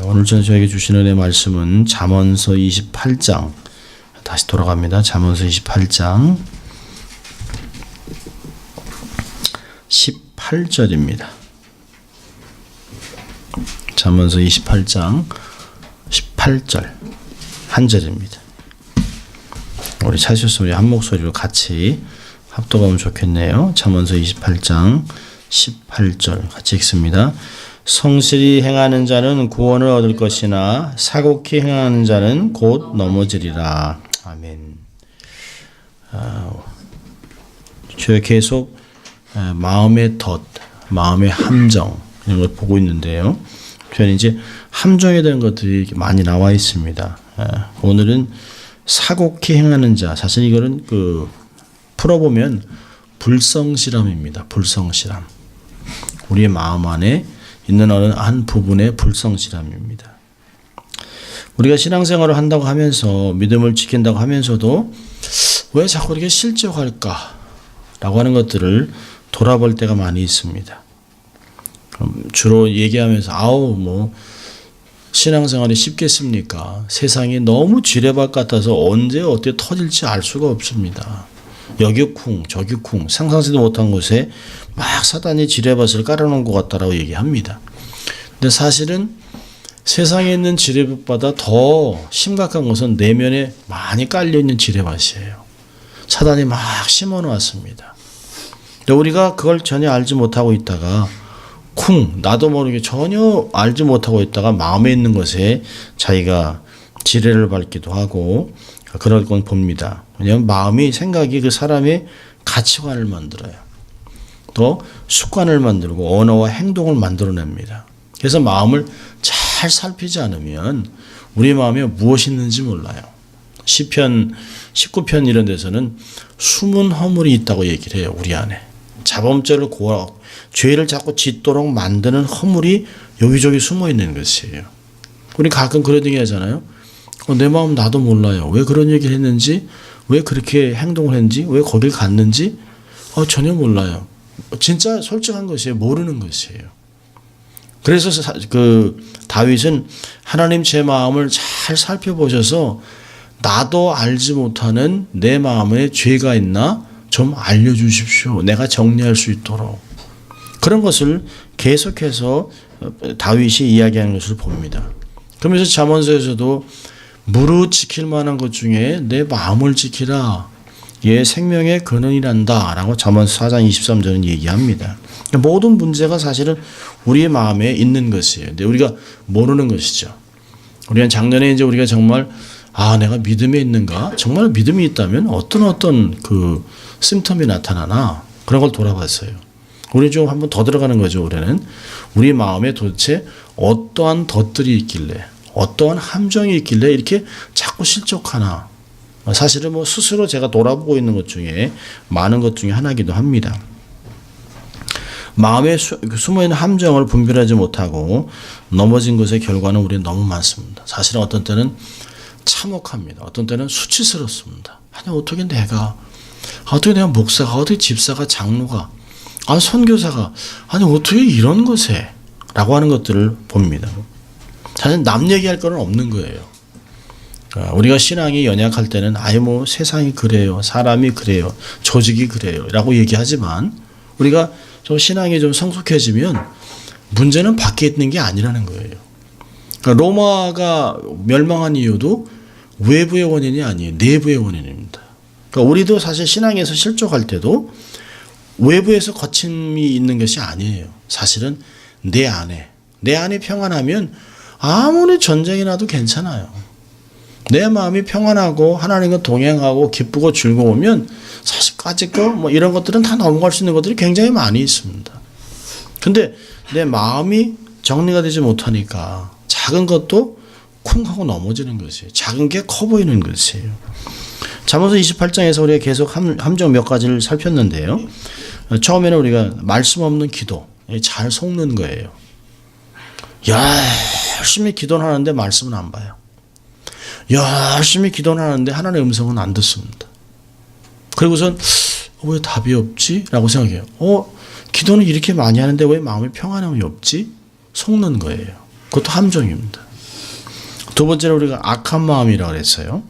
오늘 저에게 주신 은혜 말씀은 잠언서 28장, 다시 돌아갑니다. 잠언서 28장 18절입니다. 잠언서 28장 18절 한 절입니다. 우리 찾으셨으면 한 목소리로 같이 합독하면 좋겠네요. 잠언서 28장 18절 같이 읽습니다. 성실히 행하는 자는 구원을 얻을 것이나 사곡히 행하는 자는 곧 넘어지리라. 아멘. 저희 계속 마음의 덫, 마음의 함정 이런 걸 보고 있는데요. 저는 이제 함정에 대한 것들이 많이 나와 있습니다. 오늘은 사곡히 행하는 자, 사실 이거는 풀어보면 불성실함입니다. 불성실함. 우리의 마음 안에 있는 어느 한 부분의 불성실함입니다. 우리가 신앙생활을 한다고 하면서 믿음을 지킨다고 하면서도 왜 자꾸 이렇게 실족할까? 라고 하는 것들을 돌아볼 때가 많이 있습니다. 주로 얘기하면서 신앙생활이 쉽겠습니까? 세상이 너무 지뢰밭 같아서 언제 어떻게 터질지 알 수가 없습니다. 여기 쿵 저기 쿵 상상치도 못한 곳에 막 사단이 지뢰밭을 깔아놓은 것 같다라고 얘기합니다. 근데 사실은 세상에 있는 지뢰밭보다 더 심각한 것은 내면에 많이 깔려있는 지뢰밭이에요. 사단이 막 심어놓았습니다. 근데 우리가 그걸 전혀 알지 못하고 있다가 나도 모르게 전혀 알지 못하고 있다가 마음에 있는 것에 자기가 지뢰를 밟기도 하고 그럴 건 봅니다. 왜냐하면 마음이 생각이 그 사람의 가치관을 만들어요. 또 습관을 만들고 언어와 행동을 만들어냅니다. 그래서 마음을 잘 살피지 않으면 우리 마음에 무엇이 있는지 몰라요. 시편 19편 이런 데서는 숨은 허물이 있다고 얘기를 해요. 우리 안에. 자범죄를 죄를 자꾸 짓도록 만드는 허물이 여기저기 숨어 있는 것이에요. 우리 가끔 그런 얘기 하잖아요. 내 마음 나도 몰라요. 왜 그런 얘기를 했는지, 왜 그렇게 행동을 했는지, 왜 거길 갔는지 전혀 몰라요. 진짜 솔직한 것이에요. 모르는 것이에요. 그래서 다윗은 하나님 제 마음을 잘 살펴보셔서 나도 알지 못하는 내 마음에 죄가 있나 좀 알려주십시오. 내가 정리할 수 있도록. 그런 것을 계속해서 다윗이 이야기하는 것을 봅니다. 그러면서 잠언서에서도 무릇 지킬 만한 것 중에 내 마음을 지키라. 얘 생명의 근원이란다. 라고 잠언서 4장 23절은 얘기합니다. 모든 문제가 사실은 우리의 마음에 있는 것이에요. 근데 우리가 모르는 것이죠. 우리는 작년에 이제 우리가 정말 내가 믿음에 있는가? 정말 믿음이 있다면 어떤 심텀이 나타나나? 그런 걸 돌아봤어요. 우리 좀 한번 더 들어가는 거죠. 올해는 우리 마음에 도대체 어떠한 덫들이 있길래, 어떠한 함정이 있길래 이렇게 자꾸 실족하나? 사실은 스스로 제가 돌아보고 있는 것 중에 많은 것 중에 하나이기도 합니다. 마음에 숨어있는 함정을 분별하지 못하고 넘어진 것의 결과는 우리는 너무 많습니다. 사실은 어떤 때는 참혹합니다. 어떤 때는 수치스럽습니다. 어떻게 내가 목사가, 어떻게 집사가, 장로가, 선교사가, 어떻게 이런 것에 라고 하는 것들을 봅니다. 사실 남 얘기할 건 없는 거예요. 우리가 신앙이 연약할 때는 세상이 그래요. 사람이 그래요. 조직이 그래요. 라고 얘기하지만 우리가 좀 신앙이 좀 성숙해지면 문제는 밖에 있는 게 아니라는 거예요. 로마가 멸망한 이유도 외부의 원인이 아니에요. 내부의 원인입니다. 우리도 사실 신앙에서 실족할 때도 외부에서 거침이 있는 것이 아니에요. 사실은 내 안에 평안하면 아무리 전쟁이 나도 괜찮아요. 내 마음이 평안하고 하나님과 동행하고 기쁘고 즐거우면 사실 까짓 거 이런 것들은 다 넘어갈 수 있는 것들이 굉장히 많이 있습니다. 근데 내 마음이 정리가 되지 못하니까 작은 것도 쿵 하고 넘어지는 것이에요. 작은 게 커 보이는 것이에요. 잠언서 28장에서 우리가 계속 함정 몇 가지를 살폈는데요. 처음에는 우리가 말씀 없는 기도, 잘 속는 거예요. 열심히 기도는 하는데 말씀은 안 봐요. 열심히 기도는 하는데 하나님의 음성은 안 듣습니다. 그리고선 왜 답이 없지? 라고 생각해요. 기도는 이렇게 많이 하는데 왜 마음의 평안함이 없지? 속는 거예요. 그것도 함정입니다. 두 번째로 우리가 악한 마음이라고 그랬어요.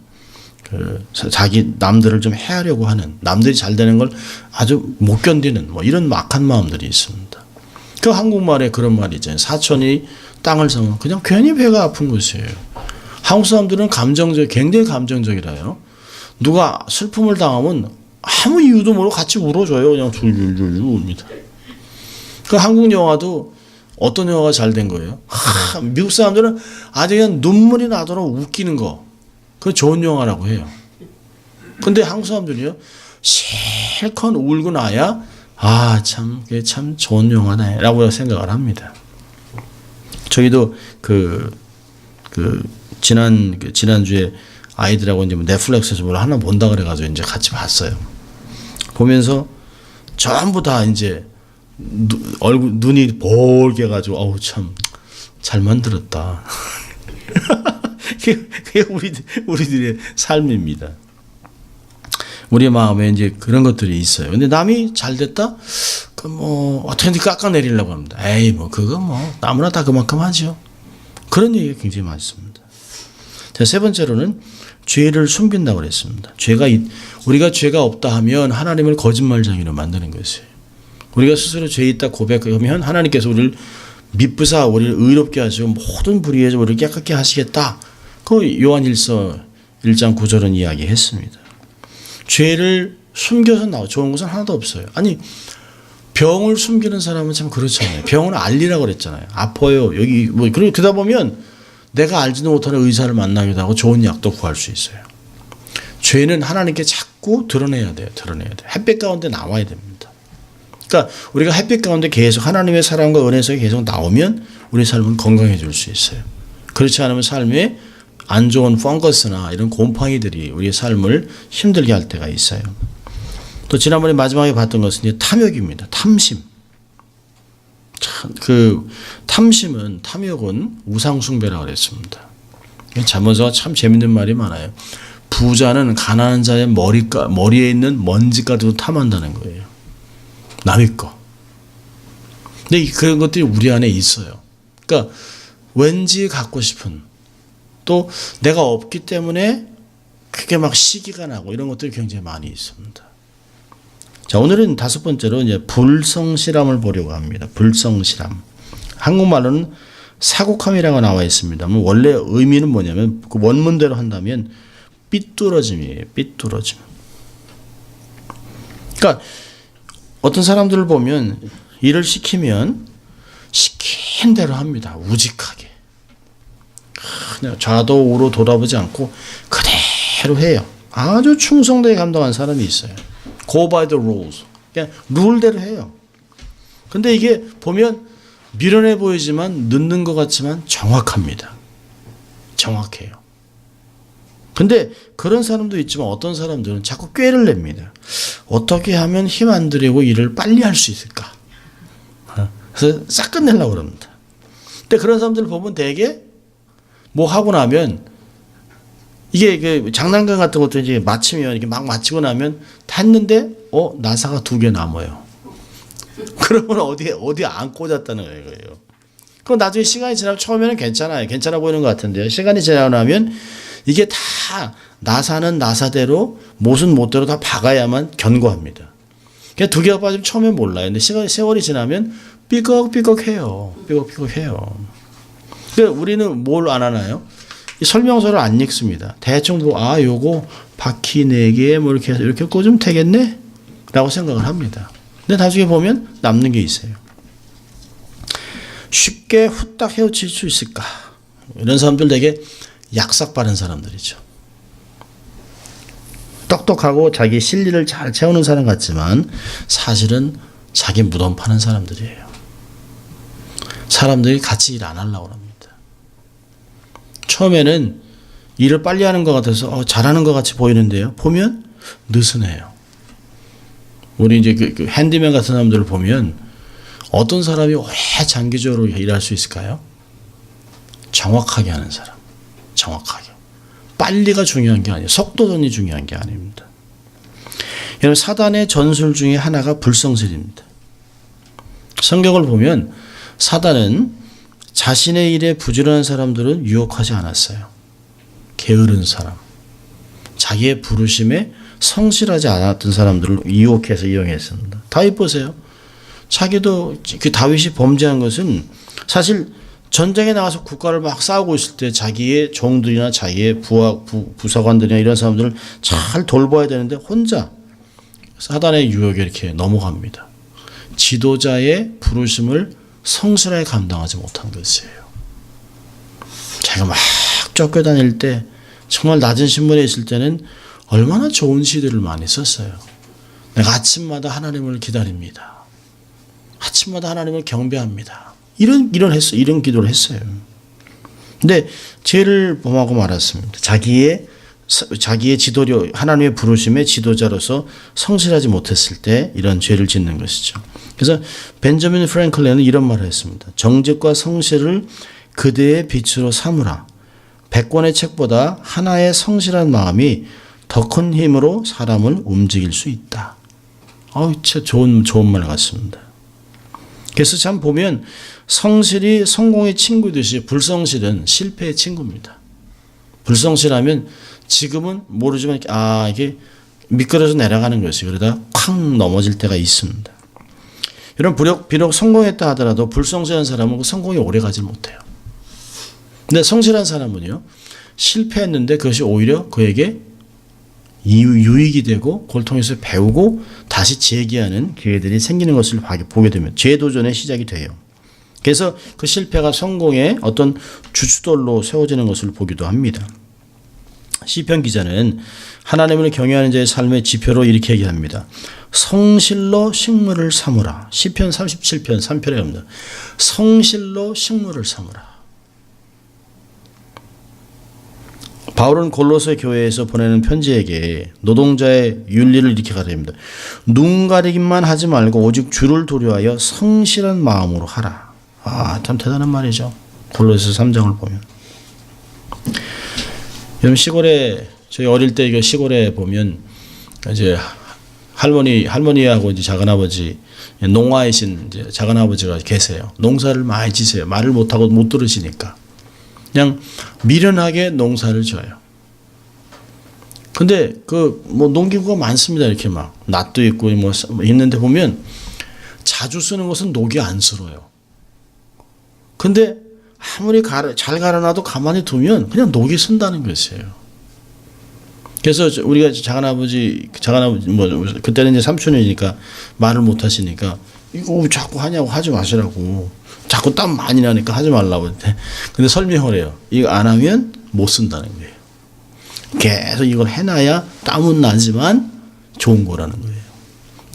자기 남들을 좀 해하려고 하는, 남들이 잘 되는 걸 아주 못 견디는 뭐 이런 악한 마음들이 있습니다. 그 한국말에 그런 말이 있잖아요. 사촌이 땅을 사면 그냥 괜히 배가 아픈 것이에요. 한국 사람들은 굉장히 감정적이라요. 누가 슬픔을 당하면 아무 이유도 모르고 같이 울어줘요. 그냥 줄줄줄 웁니다. 그 한국 영화도 어떤 영화가 잘 된 거예요? 미국 사람들은 아주 그냥 눈물이 나도록 웃기는 거. 그건 좋은 영화라고 해요. 근데 한국 사람들이요, 실컷 울고 나야, 그게 참 좋은 영화네, 라고 생각을 합니다. 저희도 지난주에 아이들하고 이제 넷플릭스에서 뭘 하나 본다 그래가지고 이제 같이 봤어요. 보면서 전부 다 이제 눈이 볼게 해가지고, 참 잘 만들었다. 그게 우리들의 삶입니다. 우리 마음에 이제 그런 것들이 있어요. 근데 남이 잘 됐다? 어떻게든 깎아내리려고 합니다. 그거 아무나 다 그만큼 하죠. 그런 얘기가 굉장히 많습니다. 자, 세 번째로는 죄를 숨긴다고 그랬습니다. 우리가 죄가 없다 하면 하나님을 거짓말쟁이로 만드는 것이에요. 우리가 스스로 죄 있다 고백하면 하나님께서 우리를 미쁘사 우리를 의롭게 하시고 모든 불의에서 우리를 깨끗게 하시겠다. 그 요한일서 1장 9절은 이야기했습니다. 죄를 숨겨서 좋은 것은 하나도 없어요. 아니, 병을 숨기는 사람은 참 그렇잖아요. 병을 알리라고 그랬잖아요. 아파요. 여기 그러다 보면 내가 알지도 못하는 의사를 만나기도 하고 좋은 약도 구할 수 있어요. 죄는 하나님께 자꾸 드러내야 돼요. 햇빛 가운데 나와야 됩니다. 그러니까 우리가 햇빛 가운데 계속 하나님의 사랑과 은혜에서 계속 나오면 우리 삶은 건강해질 수 있어요. 그렇지 않으면 삶에 안 좋은 펑거스나 이런 곰팡이들이 우리의 삶을 힘들게 할 때가 있어요. 또 지난번에 마지막에 봤던 것은 이제 탐욕입니다. 탐심. 탐욕은 우상숭배라고 그랬습니다. 잠언서가 참 재밌는 말이 많아요. 부자는 가난한 자의 머리에 있는 먼지까지도 탐한다는 거예요. 남의 거. 근데 그런 것들이 우리 안에 있어요. 그러니까 왠지 갖고 싶은, 또 내가 없기 때문에 그게 막 시기가 나고 이런 것들이 굉장히 많이 있습니다. 자, 오늘은 다섯 번째로 이제 불성실함을 보려고 합니다. 불성실함. 한국말로는 사곡함이라고 나와 있습니다. 원래 의미는 뭐냐면 그 원문대로 한다면 삐뚤어짐이에요. 삐뚤어짐. 그러니까 어떤 사람들을 보면 일을 시키면 시킨 대로 합니다. 우직하게. 그냥 좌도 우로 돌아보지 않고 그대로 해요. 아주 충성되게 감당한 사람이 있어요. Go by the rules. 그냥 룰대로 해요. 근데 이게 보면 미련해 보이지만 늦는 것 같지만 정확합니다. 정확해요. 근데 그런 사람도 있지만 어떤 사람들은 자꾸 꾀를 냅니다. 어떻게 하면 힘 안 들이고 일을 빨리 할 수 있을까? 그래서 싹 끝내려고 그럽니다. 근데 그런 사람들을 보면 되게 뭐 하고 나면 이게 장난감 같은 것도 이제 마치면 이렇게 막 마치고 나면 다 했는데 나사가 2개 남아요. 그러면 어디 안 꽂았다는 거예요. 그럼 나중에 시간이 지나면 처음에는 괜찮아요. 괜찮아 보이는 것 같은데요. 시간이 지나고 나면 이게 다 나사는 나사대로 못은 못대로 다 박아야만 견고합니다. 그냥 2개가 빠지면 처음엔 몰라요. 근데 세월이 지나면 삐걱삐걱해요. 삐걱삐걱해요. 그러니까 우리는 뭘 안 하나요? 이 설명서를 안 읽습니다. 대충 요거 바퀴 4개 뭐 이렇게 꽂으면 되겠네? 라고 생각을 합니다. 근데 나중에 보면 남는 게 있어요. 쉽게 후딱 헤어칠 수 있을까? 이런 사람들 되게 약삭 빠른 사람들이죠. 똑똑하고 자기 실리를 잘 채우는 사람 같지만 사실은 자기 무덤 파는 사람들이에요. 사람들이 같이 일 안 하려고 합니다. 처음에는 일을 빨리 하는 것 같아서 잘하는 것 같이 보이는데요. 보면 느슨해요. 우리 이제 그 핸디맨 같은 사람들을 보면 어떤 사람이 오래 장기적으로 일할 수 있을까요? 정확하게 하는 사람. 정확하게. 빨리가 중요한 게 아니에요. 속도전이 중요한 게 아닙니다. 여러분, 사단의 전술 중에 하나가 불성실입니다. 성경을 보면 사단은 자신의 일에 부지런한 사람들은 유혹하지 않았어요. 게으른 사람, 자기의 부르심에 성실하지 않았던 사람들을 이용해서 이용했습니다. 다윗 보세요. 자기도 그 다윗이 범죄한 것은 사실 전쟁에 나가서 국가를 막 싸우고 있을 때 자기의 종들이나 자기의 부사관들이나 이런 사람들을 잘 돌봐야 되는데 혼자 사단의 유혹에 이렇게 넘어갑니다. 지도자의 부르심을 성실하게 감당하지 못한 것이에요. 자기가 막 쫓겨다닐 때 정말 낮은 신분에 있을 때는 얼마나 좋은 시들을 많이 썼어요. 내가 아침마다 하나님을 기다립니다. 아침마다 하나님을 경배합니다. 이런 기도를 했어요. 근데 죄를 범하고 말았습니다. 자기의 지도력, 하나님의 부르심의 지도자로서 성실하지 못했을 때 이런 죄를 짓는 것이죠. 그래서 벤저민 프랭클린은 이런 말을 했습니다. 정직과 성실을 그대의 빛으로 삼으라. 100권의 책보다 하나의 성실한 마음이 더 큰 힘으로 사람을 움직일 수 있다. 진짜 좋은 말 같습니다. 그래서 참 보면 성실이 성공의 친구듯이 불성실은 실패의 친구입니다. 불성실하면 지금은 모르지만 이게 미끄러져 내려가는 것이 그러다 쾅 넘어질 때가 있습니다. 여러분 비록 성공했다 하더라도 불성실한 사람은 그 성공이 오래가지 못해요. 근데 성실한 사람은요. 실패했는데 그것이 오히려 그에게 유익이 되고 그걸 통해서 배우고 다시 재기하는 기회들이 생기는 것을 보게 되면 재도전의 시작이 돼요. 그래서 그 실패가 성공의 어떤 주춧돌로 세워지는 것을 보기도 합니다. 시편 기자는 하나님을 경외하는 자의 삶의 지표로 이렇게 얘기합니다. 성실로 식물을 삼으라. 시편 37편 3편에 합니다. 성실로 식물을 삼으라. 바울은 골로새 교회에서 보내는 편지에게 노동자의 윤리를 이렇게 가르칩니다. 눈 가리기만 하지 말고 오직 주를 두려워하여 성실한 마음으로 하라. 참 대단한 말이죠. 골로새 3장을 보면. 여러분 저희 어릴 때 이거 시골에 보면 이제 할머니하고 이제 작은아버지 농아이신 이제 작은아버지가 계세요. 농사를 많이 지세요. 말을 못하고 못 들으시니까. 그냥 미련하게 농사를 져요. 근데 농기구가 많습니다. 이렇게 막 낫도 있고 있는데 보면 자주 쓰는 것은 녹이 안 슬어요. 근데 아무리 잘 갈아놔도 가만히 두면 그냥 녹이 쓴다는 것이에요. 그래서 우리가 작은아버지 그때는 이제 삼촌이니까 말을 못 하시니까 이거 왜 자꾸 하냐고 하지 마시라고. 자꾸 땀 많이 나니까 하지 말라고. 근데 설명을 해요. 이거 안 하면 못 쓴다는 거예요. 계속 이걸 해놔야 땀은 나지만 좋은 거라는 거예요.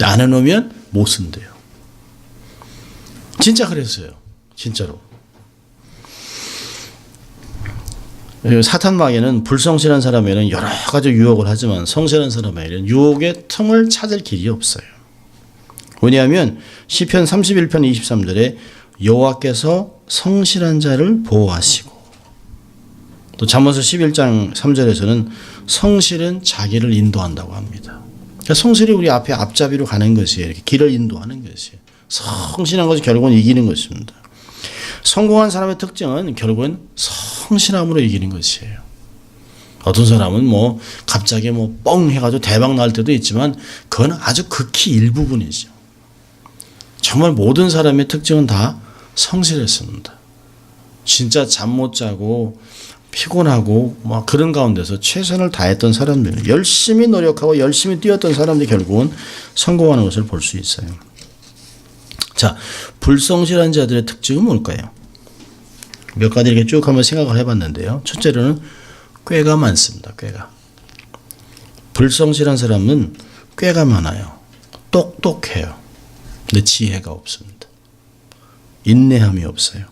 안 해놓으면 못 쓴대요. 진짜 그랬어요. 진짜로. 사탄 마귀는 불성실한 사람에는 여러 가지 유혹을 하지만 성실한 사람에는 유혹의 틈을 찾을 길이 없어요. 왜냐하면 시편 31편 23절에 여호와께서 성실한 자를 보호하시고 또 잠언서 11장 3절에서는 성실은 자기를 인도한다고 합니다. 그러니까 성실이 우리 앞에 앞잡이로 가는 것이에요. 이렇게 길을 인도하는 것이에요. 성실한 것이 결국은 이기는 것입니다. 성공한 사람의 특징은 결국은 성실함으로 이기는 것이에요. 어떤 사람은 갑자기 뻥 해가지고 대박 날 때도 있지만 그건 아주 극히 일부분이죠. 정말 모든 사람의 특징은 다 성실했습니다. 진짜 잠 못 자고 피곤하고 그런 가운데서 최선을 다했던 사람들, 열심히 노력하고 열심히 뛰었던 사람들이 결국은 성공하는 것을 볼 수 있어요. 자, 불성실한 자들의 특징은 뭘까요? 몇 가지 이렇게 쭉 한번 생각을 해봤는데요. 첫째로는 꾀가 많습니다. 꾀가. 불성실한 사람은 꾀가 많아요. 똑똑해요. 근데 지혜가 없습니다. 인내함이 없어요.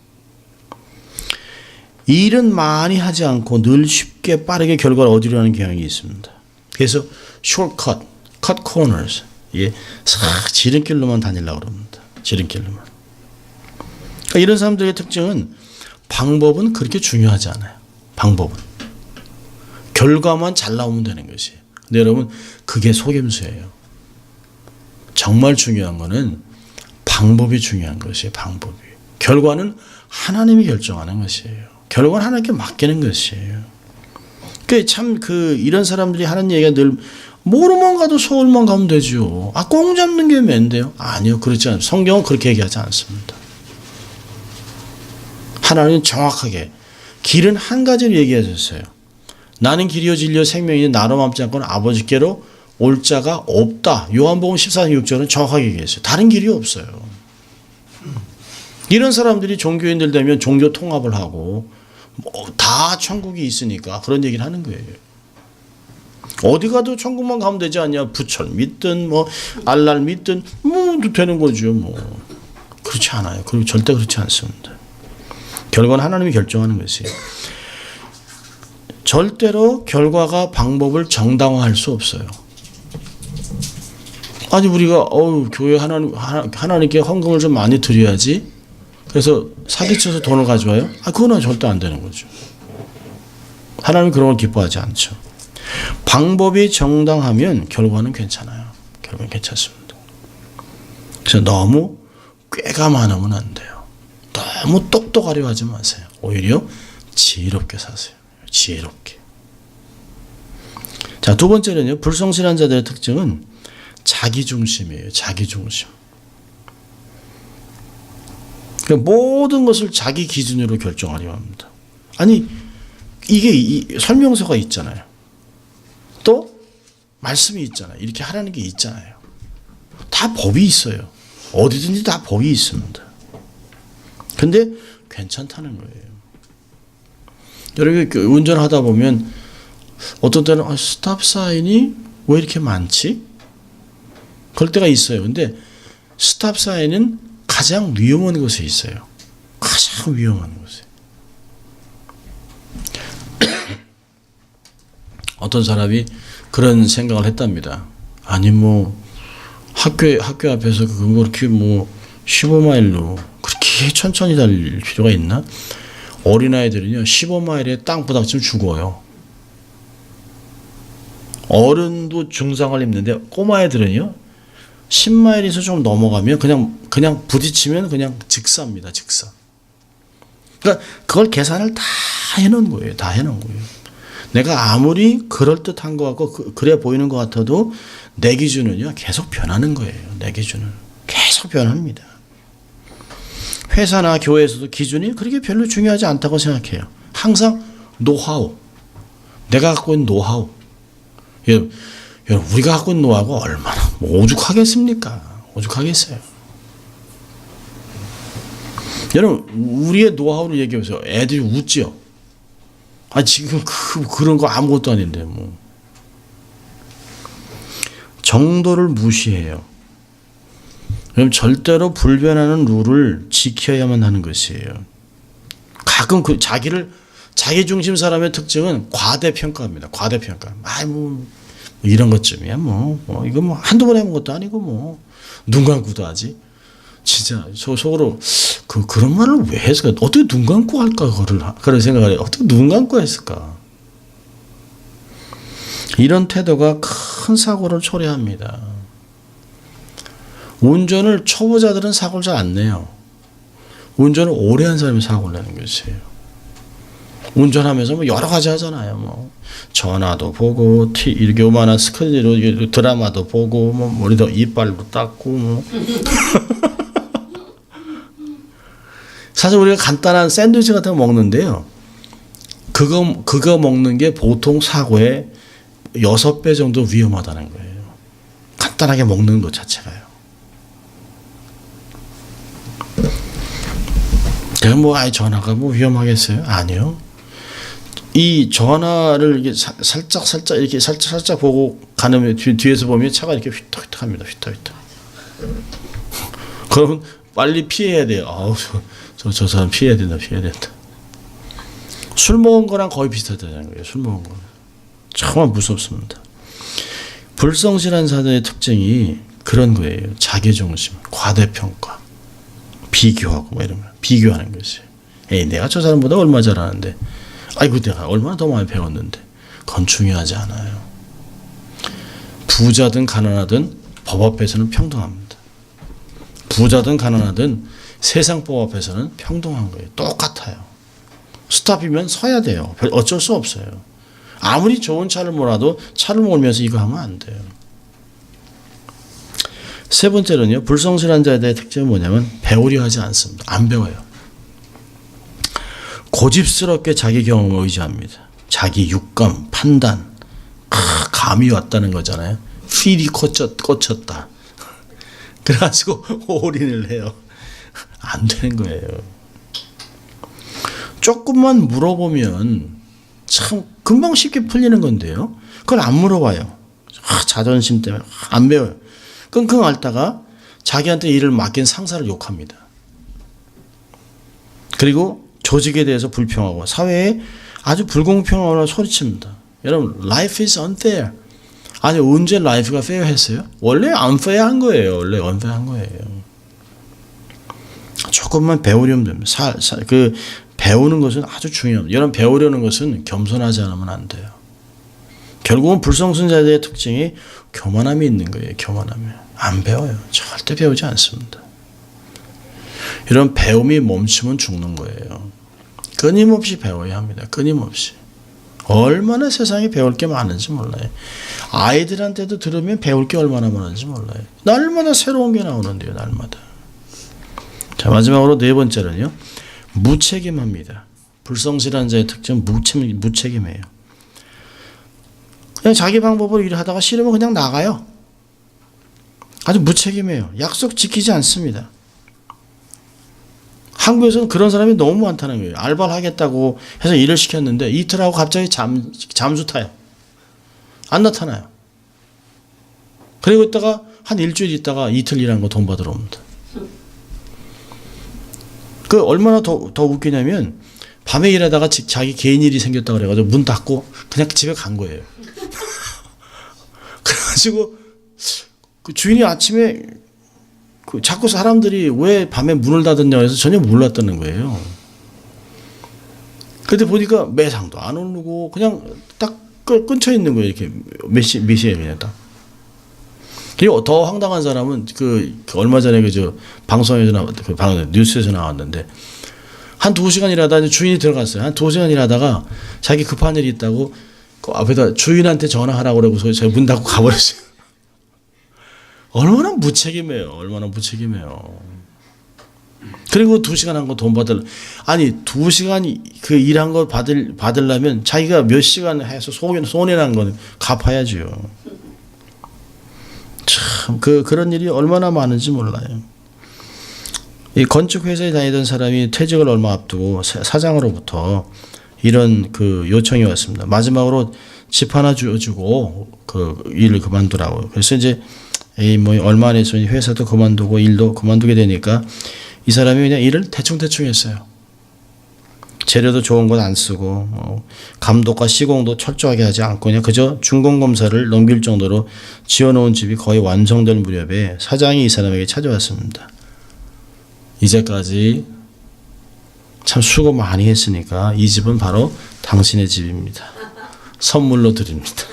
일은 많이 하지 않고 늘 쉽게 빠르게 결과를 얻으려는 경향이 있습니다. 그래서 shortcut, cut corners, 싹 지름길로만 다니려고 그럽니다. 지름길로만. 그러니까 이런 사람들의 특징은 방법은 그렇게 중요하지 않아요. 방법은. 결과만 잘 나오면 되는 것이에요. 근데 여러분 그게 속임수예요. 정말 중요한 거는 방법이 중요한 것이에요. 방법이. 결과는 하나님이 결정하는 것이에요. 결과는 하나님께 맡기는 것이에요. 참 이런 사람들이 하는 얘기가 늘 뭐로만 가도 서울만 가면 되죠. 꽁 잡는 게 맨데요. 아니요, 그렇지 않습니다. 성경은 그렇게 얘기하지 않습니다. 하나님은 정확하게 길은 한 가지를 얘기하셨어요. 나는 길이요 진리요 생명이니 나로 맘지 않고는 아버지께로 올 자가 없다. 요한복음 14장 6절은 정확하게 얘기했어요. 다른 길이 없어요. 이런 사람들이 종교인들 되면 종교 통합을 하고 다 천국이 있으니까 그런 얘기를 하는 거예요. 어디 가도 천국만 가면 되지 않냐. 부처를 믿든 알라를 믿든 되는 거죠. 그렇지 않아요. 그리고 절대 그렇지 않습니다. 결과는 하나님이 결정하는 것이에요. 절대로 결과가 방법을 정당화할 수 없어요. 아니 우리가 교회 하나님께 헌금을 좀 많이 드려야지. 그래서 사기쳐서 돈을 가져와요? 그건 절대 안 되는 거죠. 하나님은 그런 걸 기뻐하지 않죠. 방법이 정당하면 결과는 괜찮아요. 결과는 괜찮습니다. 그래서 너무 꾀가 많으면 안 돼요. 너무 똑똑하려 하지 마세요. 오히려 지혜롭게 사세요. 지혜롭게. 자, 두 번째는요. 불성실한 자들의 특징은 자기중심이에요. 자기중심. 그러니까 모든 것을 자기 기준으로 결정하려 합니다. 아니 이게 설명서가 있잖아요. 또 말씀이 있잖아요. 이렇게 하라는 게 있잖아요. 다 법이 있어요. 어디든지 다 법이 있습니다. 근데 괜찮다는 거예요. 여러분 운전하다 보면 어떤 때는 스탑 사인이 왜 이렇게 많지? 그럴 때가 있어요. 근데 스탑 사인은 가장 위험한 곳에 있어요. 가장 위험한 곳에. 어떤 사람이 그런 생각을 했답니다. 아니 학교 앞에서 그렇게 15마일로 그렇게 천천히 달릴 필요가 있나? 어린아이들은요 15마일에 땅 부닥치면 죽어요. 어른도 중상을 입는데 꼬마애들은요 10마일에서 좀 넘어가면 그냥 부딪히면 그냥 즉사입니다. 즉사. 그러니까 그걸 계산을 다 해놓은 거예요. 다 해놓은 거예요. 내가 아무리 그럴듯한 것 같고 그래 보이는 것 같아도 내 기준은요 계속 변하는 거예요. 내 기준은 계속 변합니다. 회사나 교회에서도 기준이 그렇게 별로 중요하지 않다고 생각해요. 항상 노하우. 내가 갖고 있는 노하우. 여러분 우리가 갖고 있는 노하우가 얼마나 오죽하겠습니까? 오죽하겠어요. 여러분 우리의 노하우를 얘기해보세요. 애들이 웃지요. 지금 그런 거 아무것도 아닌데 정도를 무시해요. 그럼 절대로 불변하는 룰을 지켜야만 하는 것이에요. 가끔 자기 중심 사람의 특징은 과대평가입니다. 과대평가. 이런 것쯤이야 이거 한두 번 해본 것도 아니고 눈 감고도 하지. 진짜 속으로 그런 말을 왜 했을까? 어떻게 눈 감고 할까? 그런 생각을 해요. 어떻게 눈 감고 했을까? 이런 태도가 큰 사고를 초래합니다. 운전을 초보자들은 사고를 잘 안 내요. 운전을 오래 한 사람이 사고를 내는 것이에요. 운전하면서 여러 가지 하잖아요. 전화도 보고, 이렇게 요만한 스크린으로 드라마도 보고, 머리도 이빨도 닦고, 사실 우리가 간단한 샌드위치 같은 거 먹는데요. 그거 먹는 게 보통 사고의 6배 정도 위험하다는 거예요. 간단하게 먹는 것 자체가요. 내가 전화가 위험하겠어요? 아니요. 이 전화를 이렇게 살짝 보고 가는 뒤에서 보면 차가 이렇게 휘떡휘떡합니다. 휘떡휘떡. 그러면 빨리 피해야 돼요. 저 사람 피해야 된다. 술 먹은 거랑 거의 비슷하다는 거예요. 술 먹은 거. 정말 무섭습니다. 불성실한 사람의 특징이 그런 거예요. 자기중심, 과대평가, 비교하고 이러면 비교하는 것이에요. 내가 저 사람보다 얼마 잘하는데, 내가 얼마나 더 많이 배웠는데. 그건 중요하지 않아요. 부자든 가난하든 법 앞에서는 평등합니다. 부자든 가난하든 세상 법 앞에서는 평등한 거예요. 똑같아요. 스탑이면 서야 돼요. 어쩔 수 없어요. 아무리 좋은 차를 몰아도 차를 몰면서 이거 하면 안 돼요. 세 번째로는요. 불성실한 자에 대한 특징은 뭐냐면 배우려 하지 않습니다. 안 배워요. 고집스럽게 자기 경험을 의지합니다. 자기 육감, 판단, 감이 왔다는 거잖아요. 필이 꽂혔다. 그래가지고 올인을 해요. 안 되는 거예요. 조금만 물어보면 참 금방 쉽게 풀리는 건데요. 그걸 안 물어봐요. 자존심 때문에 안 배워요. 끙끙 앓다가 자기한테 일을 맡긴 상사를 욕합니다. 그리고 조직에 대해서 불평하고 사회에 아주 불공평하다고 소리칩니다. 여러분, life is unfair. 아니, 언제 life가 fair 했어요? 원래 unfair한 거예요. 원래 unfair한 거예요. 조금만 배우려면 됩니다. 배우는 것은 아주 중요합니다. 여러분, 배우려는 것은 겸손하지 않으면 안 돼요. 결국은 불성실자의 특징이 교만함이 있는 거예요. 교만함이. 안 배워요. 절대 배우지 않습니다. 이런 배움이 멈추면 죽는 거예요. 끊임없이 배워야 합니다. 끊임없이. 얼마나 세상에 배울 게 많은지 몰라요. 아이들한테도 들으면 배울 게 얼마나 많은지 몰라요. 날마다 새로운 게 나오는데요. 날마다. 자, 마지막으로 네 번째는요. 무책임합니다. 불성실한 자의 특징은 무책임해요. 그냥 자기 방법으로 일을 하다가 싫으면 그냥 나가요. 아주 무책임해요. 약속 지키지 않습니다. 한국에서는 그런 사람이 너무 많다는 거예요. 알바를 하겠다고 해서 일을 시켰는데 이틀 하고 갑자기 잠수 타요. 안 나타나요. 그리고 있다가 한 일주일 있다가 이틀 일한 거 돈 받으러 옵니다. 그 얼마나 더 웃기냐면 밤에 일하다가 자기 개인 일이 생겼다고 그래가지고 문 닫고 그냥 집에 간 거예요. 그래가지고 그 주인이 아침에 자꾸 사람들이 왜 밤에 문을 닫았냐고 해서 전혀 몰랐다는 거예요. 그때 보니까 매상도 안 오르고 그냥 딱 끊쳐 있는 거예요. 이렇게 몇 시에 그냥 딱. 그리고 더 황당한 사람은 그 얼마 전에 방송에서 뉴스에서 나왔는데 한 2시간 일하다 주인이 들어갔어요. 한 2시간 일하다가 자기 급한 일이 있다고 그 앞에다 주인한테 전화하라고 그러고서 제가 문 닫고 가버렸어요. 얼마나 무책임해요. 얼마나 무책임해요. 그리고 2시간 한 거 돈 받을, 아니 2시간 그 일한 거 받으려면 자기가 몇 시간 해서 손해난 건 갚아야죠. 참 그런 일이 얼마나 많은지 몰라요. 이 건축 회사에 다니던 사람이 퇴직을 얼마 앞두고 사장으로부터 이런 그 요청이 왔습니다. 마지막으로 집 하나 주고 그 일을 그만두라고. 그래서 이제 뭐 얼마 안 해서 회사도 그만두고 일도 그만두게 되니까 이 사람이 그냥 일을 대충 했어요. 재료도 좋은 것 안 쓰고 감독과 시공도 철저하게 하지 않고 그냥 그저 준공검사를 넘길 정도로 지어놓은 집이 거의 완성될 무렵에 사장이 이 사람에게 찾아왔습니다. 이제까지 참 수고 많이 했으니까 이 집은 바로 당신의 집입니다. 선물로 드립니다.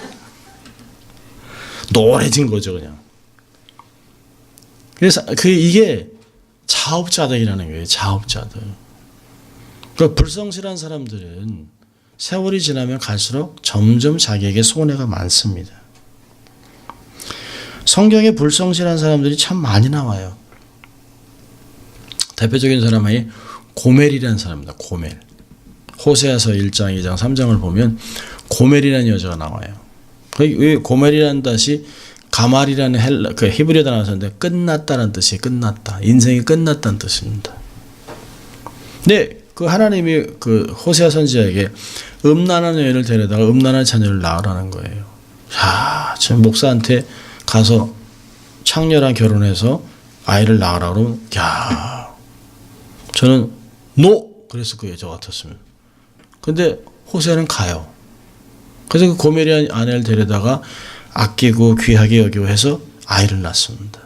노래진 거죠 그냥. 그래서 이게 자업자득이라는 거예요. 자업자득. 그 불성실한 사람들은 세월이 지나면 갈수록 점점 자기에게 손해가 많습니다. 성경에 불성실한 사람들이 참 많이 나와요. 대표적인 사람이 고멜이라는 사람입니다. 고멜. 호세아서 1장, 2장, 3장을 보면 고멜이라는 여자가 나와요. 고멜이라는 뜻이 가말이라는 그 히브리어 단어가 썼는데 끝났다는 뜻이 끝났다. 인생이 끝났다는 뜻입니다. 근데 그 하나님이 그 호세아 선지자에게 음란한 여인을 데려다가 음란한 자녀를 낳으라는 거예요. 자, 지금 목사한테 가서 창녀랑 결혼해서 아이를 낳으라고 그러면 야, 저는 노! 그래서 그 여자 같았습니다. 근데 호세아는 가요. 그래서 그 고멜이 아내를 데려다가 아끼고 귀하게 여기고 해서 아이를 낳습니다.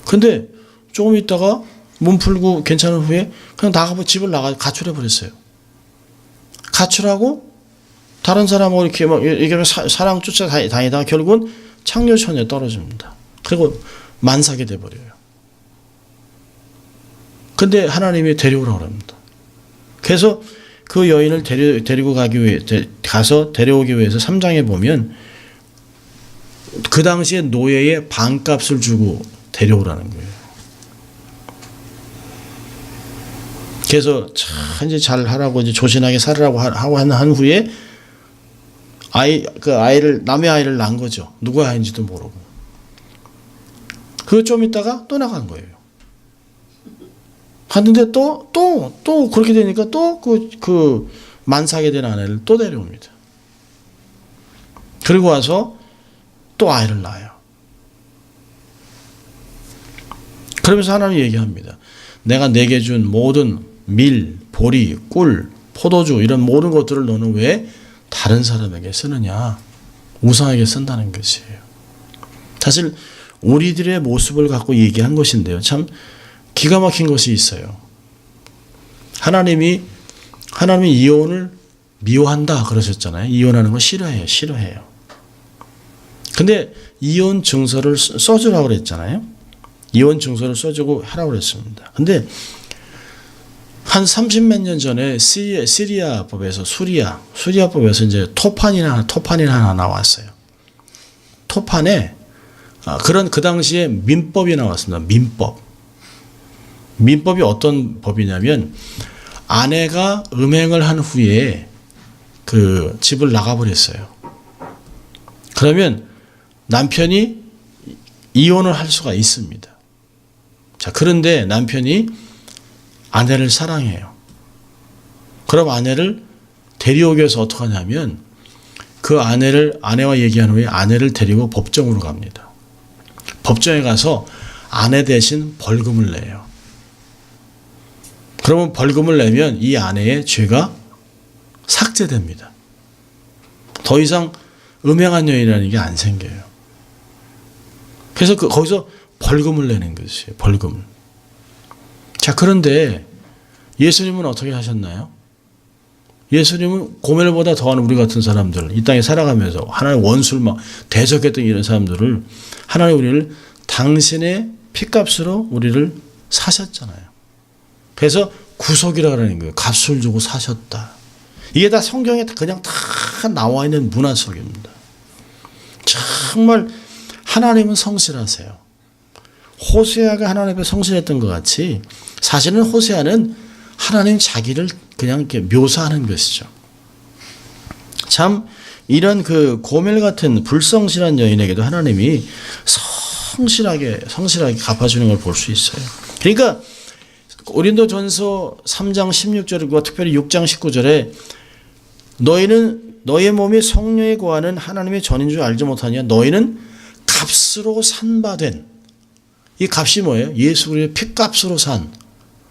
근데 조금 있다가 몸 풀고 괜찮은 후에 그냥 나가고 집을 나가 가출해 버렸어요. 가출하고 다른 사람하고 이렇게 막 이게 사랑 쫓아 다니다가 결국은 창녀 처녀에 떨어집니다. 그리고 만삭이 돼 버려요. 근데 하나님이 데려오라고 합니다. 그래서 그 여인을 데리고 가서 데려오기 위해서 3장에 보면 그 당시에 노예의 반값을 주고 데려오라는 거예요. 그래서 이제 잘 하라고 이제 조신하게 살으라고 하고 한 후에 남의 아이를 낳은 거죠. 누구 아이인지도 모르고. 그거 좀 있다가 또 나간 거예요. 하는데 또 그렇게 되니까 또 그 만삭에 된 아내를 또 데려옵니다. 그리고 와서 또 아이를 낳아요. 그러면서 하나님 얘기합니다. 내가 내게 준 모든 밀, 보리, 꿀, 포도주 이런 모든 것들을 너는 왜 다른 사람에게 쓰느냐? 우상에게 쓴다는 것이에요. 사실 우리들의 모습을 갖고 얘기한 것인데요. 참 기가 막힌 것이 있어요. 하나님이 이혼을 미워한다 그러셨잖아요. 이혼하는 거 싫어해요. 근데 이혼 증서를 써주라고 그랬잖아요. 이혼 증서를 써주고 하라고 그랬습니다. 근데 한 30몇 년 전에 시리아법에서 수리아법에서 이제 토판이 하나 나왔어요. 토판에 그 당시에 민법이 나왔습니다. 민법이 어떤 법이냐면 아내가 음행을 한 후에 그 집을 나가버렸어요. 그러면 남편이 이혼을 할 수가 있습니다. 자, 그런데 남편이 아내를 사랑해요. 그럼 아내를 데려오기 위해서 어떻게 하냐면 그 아내와 얘기한 후에 아내를 데리고 법정으로 갑니다. 법정에 가서 아내 대신 벌금을 내요. 그러면 벌금을 내면 이 아내의 죄가 삭제됩니다. 더 이상 음행한 여인이라는 게 안 생겨요. 그래서 거기서 벌금을 내는 것이에요. 벌금을. 자, 그런데 예수님은 어떻게 하셨나요? 예수님은 고멜보다 더한 우리 같은 사람들, 이 땅에 살아가면서 하나님 원수를 막 대적했던 이런 사람들을 하나님 우리를 당신의 피값으로 우리를 사셨잖아요. 그래서 구속이라고 하는 거예요. 값을 주고 사셨다. 이게 다 성경에 그냥 다 나와 있는 문화 속입니다. 정말 하나님은 성실하세요. 호세아가 하나님 앞에 성실했던 것 같이 사실은 호세아는 하나님 자기를 그냥 이렇게 묘사하는 것이죠. 참 이런 그 고멜 같은 불성실한 여인에게도 하나님이 성실하게 갚아주는 걸 볼 수 있어요. 그러니까 고린도전서 3장 16절과 특별히 6장 19절에 너희는 너의 몸이 성령에 거하는 하나님의 전인 줄 알지 못하냐? 너희는 값으로 산바된, 이 값이 뭐예요? 예수 그리스도의 피값으로 산,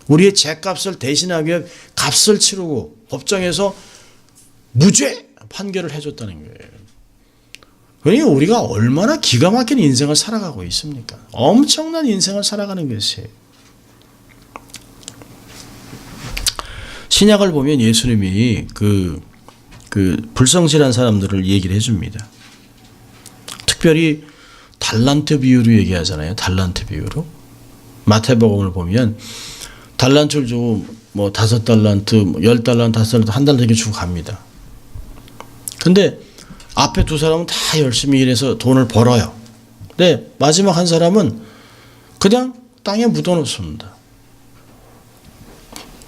우리의 죄값을 대신하기 위해 값을 치르고 법정에서 무죄 판결을 해줬다는 거예요. 그러니까 우리가 얼마나 기가 막힌 인생을 살아가고 있습니까? 엄청난 인생을 살아가는 것이에요. 신약을 보면 예수님이 그 불성실한 사람들을 얘기를 해줍니다. 특별히 달란트 비유로 얘기하잖아요. 달란트 비유로. 마태복음을 보면 달란트를 주고 뭐 5달란트, 10달란트, 5달란트, 한 달란트 이렇게 주고 갑니다. 근데 앞에 두 사람은 다 열심히 일해서 돈을 벌어요. 근데 마지막 한 사람은 그냥 땅에 묻어놓습니다.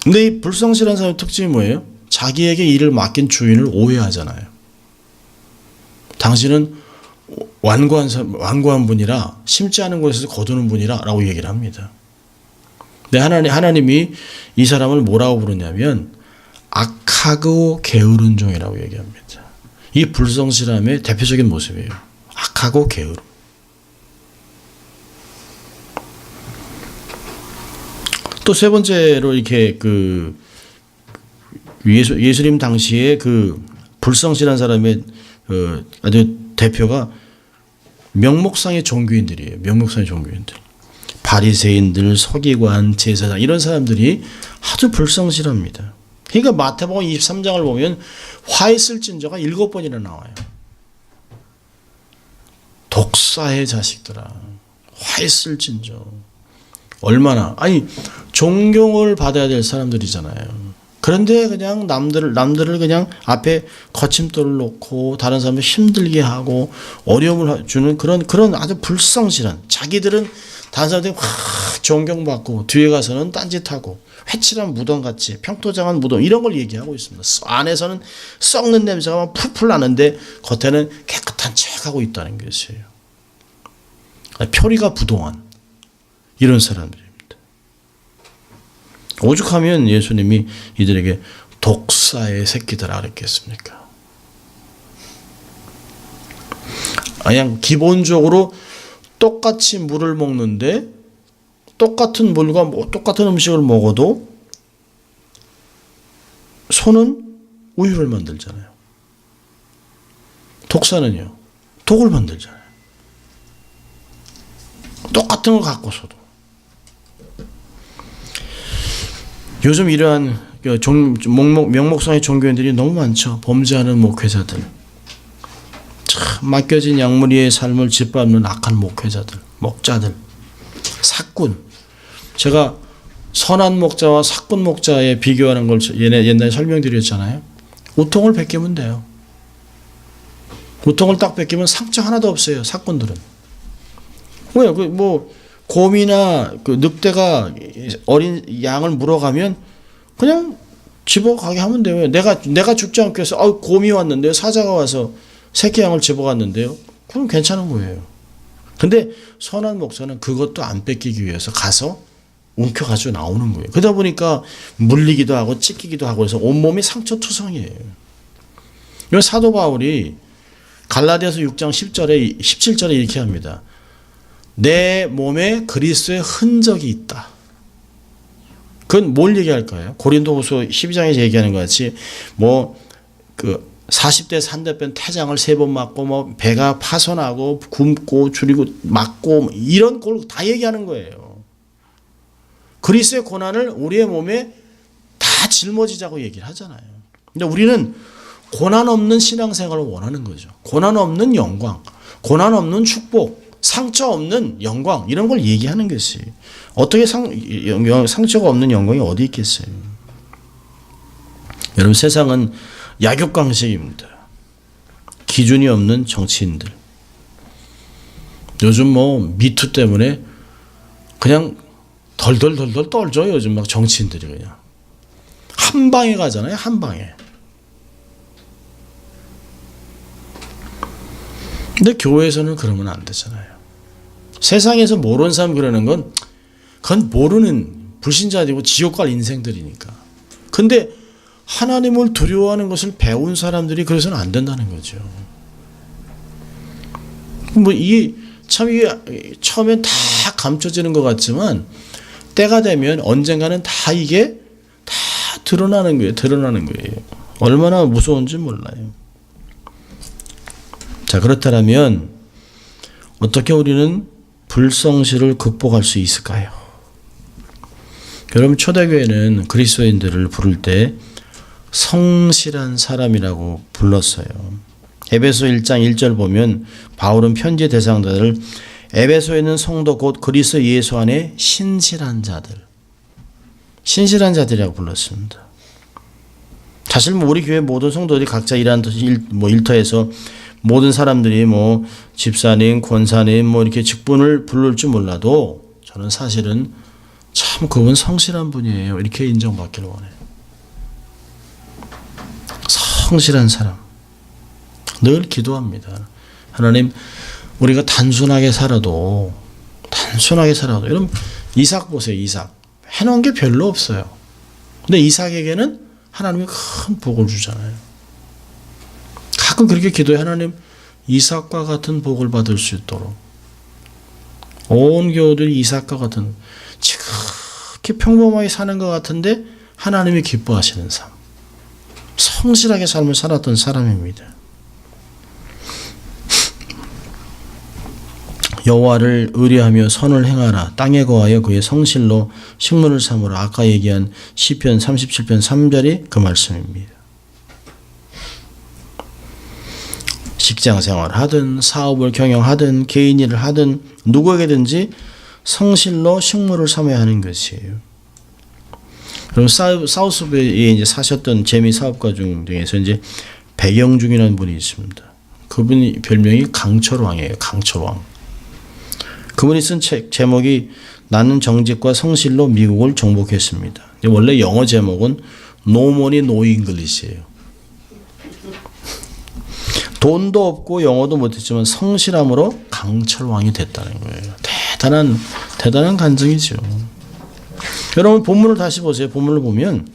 근데 이 불성실한 사람의 특징이 뭐예요? 자기에게 일을 맡긴 주인을 오해하잖아요. 당신은 완고한 분이라 심지 않은 곳에서 거두는 분이라 라고 얘기를 합니다. 근데 하나님이 이 사람을 뭐라고 부르냐면 악하고 게으른 종이라고 얘기합니다. 이 불성실함의 대표적인 모습이에요. 악하고 게으름. 또 세 번째로 이렇게 예수님 당시에 그 불성실한 사람의 아주 대표가 명목상의 종교인들이에요. 명목상의 종교인들. 바리새인들, 서기관, 제사장 이런 사람들이 아주 불성실합니다. 그러니까 마태복음 23장을 보면 화 있을진저가 7번이나 나와요. 독사의 자식들아, 화 있을진저. 얼마나, 아니 존경을 받아야 될 사람들이잖아요. 그런데 그냥 남들을 그냥 앞에 거침돌을 놓고 다른 사람을 힘들게 하고 어려움을 주는 그런 아주 불성실한, 자기들은 다른 사람들이 확 존경받고 뒤에 가서는 딴짓하고 회칠한 무덤같이 평토장한 무덤 이런 걸 얘기하고 있습니다. 안에서는 썩는 냄새가 막 풀풀 나는데 겉에는 깨끗한 척하고 있다는 것이에요. 표리가 부동한 이런 사람들입니다. 오죽하면 예수님이 이들에게 독사의 새끼들아 그랬겠습니까? 그냥 기본적으로 똑같이 물을 먹는데 똑같은 물과 똑같은 음식을 먹어도 소는 우유를 만들잖아요. 독사는요, 독을 만들잖아요. 똑같은 걸 갖고서도. 요즘 이러한 명목상의 종교인들이 너무 많죠. 범죄하는 목회자들. 참 맡겨진 양무리의 삶을 짓밟는 악한 목회자들, 목자들, 사꾼. 제가 선한 목자와 사꾼 목자에 비교하는 걸 옛날에 설명드렸잖아요. 우통을 벗기면 돼요. 우통을 딱 벗기면 상처 하나도 없어요. 사꾼들은. 왜요? 곰이나 늑대가 어린 양을 물어가면 그냥 집어가게 하면 돼요. 내가 죽지 않기 위해서 곰이 왔는데요. 사자가 와서 새끼 양을 집어갔는데요. 그럼 괜찮은 거예요. 근데 선한 목사는 그것도 안 뺏기기 위해서 가서 움켜가지고 나오는 거예요. 그러다 보니까 물리기도 하고 찢기기도 하고 해서 온몸이 상처투성이에요. 사도 바울이 갈라디아서 6장 17절에 이렇게 합니다. 내 몸에 그리스도의 흔적이 있다. 그건 뭘 얘기할까요? 고린도후서 12장에서 얘기하는 것 같이 40대 산대변 태장을 3번 맞고 배가 파손하고 굶고 줄이고 맞고 이런 걸 다 얘기하는 거예요. 그리스도의 고난을 우리의 몸에 다 짊어지자고 얘기를 하잖아요. 근데 우리는 고난 없는 신앙생활을 원하는 거죠. 고난 없는 영광, 고난 없는 축복, 상처 없는 영광 이런 걸 얘기하는 것이 어떻게 상처가 없는 영광이 어디 있겠어요. 여러분 세상은 약육강식입니다. 기준이 없는 정치인들. 요즘 미투 때문에 그냥 덜덜덜덜 떨죠. 요즘 막 정치인들이 그냥 한 방에 가잖아요. 한 방에. 근데 교회에서는 그러면 안 되잖아요. 세상에서 모르는 사람 그러는 건 그건 모르는 불신자들이고 지옥 갈 인생들이니까. 근데 하나님을 두려워하는 것을 배운 사람들이 그래서는 안 된다는 거죠. 이게 처음엔 다 감춰지는 것 같지만 때가 되면 언젠가는 다 이게 다 드러나는 거예요. 얼마나 무서운지 몰라요. 자, 그렇다면 어떻게 우리는 불성실을 극복할 수 있을까요? 여러분 초대교회는 그리스도인들을 부를 때 성실한 사람이라고 불렀어요. 에베소 1장 1절 보면 바울은 편지 대상자들을 에베소에 있는 성도 곧 그리스도 예수 안에 신실한 자들이라고 불렀습니다. 사실 우리 교회 모든 성도들이 각자 일하는 일터에서 모든 사람들이 집사님, 권사님 이렇게 직분을 부를 줄 몰라도 저는 사실은 참 그분 성실한 분이에요. 이렇게 인정받기를 원해요. 성실한 사람. 늘 기도합니다. 하나님, 우리가 단순하게 살아도 여러분 이삭 보세요. 이삭. 해놓은 게 별로 없어요. 근데 이삭에게는 하나님이 큰 복을 주잖아요. 가끔 그렇게 기도해. 하나님, 이삭과 같은 복을 받을 수 있도록 온 교우들이 이삭과 같은 지극히 평범하게 사는 것 같은데 하나님이 기뻐하시는 삶, 성실하게 삶을 살았던 사람입니다. 여호와를 의뢰하며 선을 행하라. 땅에 거하여 그의 성실로 식물을 삼으라. 아까 얘기한 시편 37편 3절이 그 말씀입니다. 직장생활 하든 사업을 경영하든 개인 일을 하든 누구에게든지 성실로 식물을 삼아야 하는 것이에요. 그럼 사우스베이에 이제 사셨던 재미 사업가 중에서 이제 백영중이라는 분이 있습니다. 그분이 별명이 강철왕이에요. 강철왕. 그분이 쓴 책 제목이 나는 정직과 성실로 미국을 정복했습니다. 원래 영어 제목은 No Money No English예요. 돈도 없고 영어도 못했지만 성실함으로 강철왕이 됐다는 거예요. 대단한 간증이죠. 여러분 본문을 다시 보세요. 본문을 보면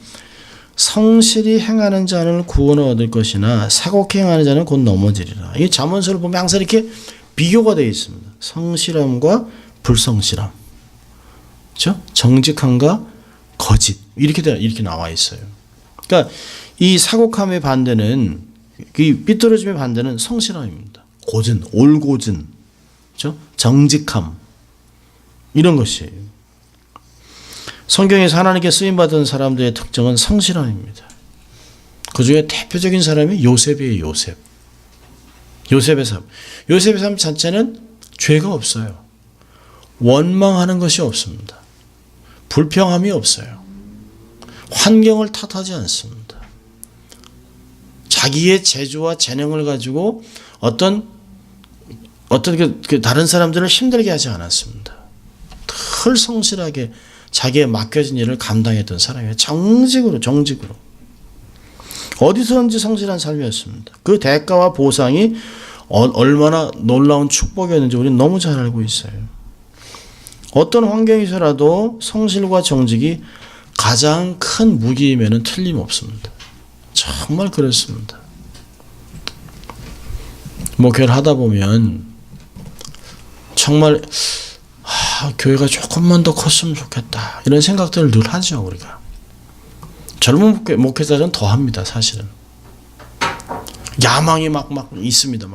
성실히 행하는 자는 구원을 얻을 것이나 사곡히 행하는 자는 곧 넘어지리라. 이 잠언서를 보면 항상 이렇게 비교가 되어 있습니다. 성실함과 불성실함, 그렇죠? 정직함과 거짓 이렇게 나와 있어요. 그러니까 이 사곡함의 반대는 이 삐뚤어짐의 반대는 성실함입니다. 고진, 올고진, 그렇죠? 정직함 이런 것이에요. 성경에서 하나님께 쓰임받은 사람들의 특징은 성실함입니다. 그 중에 대표적인 사람이 요셉이에요. 요셉의 삶. 요셉의 삶 자체는 죄가 없어요. 원망하는 것이 없습니다. 불평함이 없어요. 환경을 탓하지 않습니다. 자기의 재주와 재능을 가지고 어떤 다른 사람들을 힘들게 하지 않았습니다. 늘 성실하게 자기의 맡겨진 일을 감당했던 사람이에요. 정직으로. 어디서든지 성실한 삶이었습니다. 그 대가와 보상이 얼마나 놀라운 축복이었는지 우리는 너무 잘 알고 있어요. 어떤 환경에서라도 성실과 정직이 가장 큰 무기이면 틀림없습니다. 정말 그렇습니다. 목회를 하다 보면 정말 교회가 조금만 더 컸으면 좋겠다 이런 생각들을 늘 하죠. 우리가 젊은 목회자들은 더 합니다. 사실은 야망이 막 있습니다.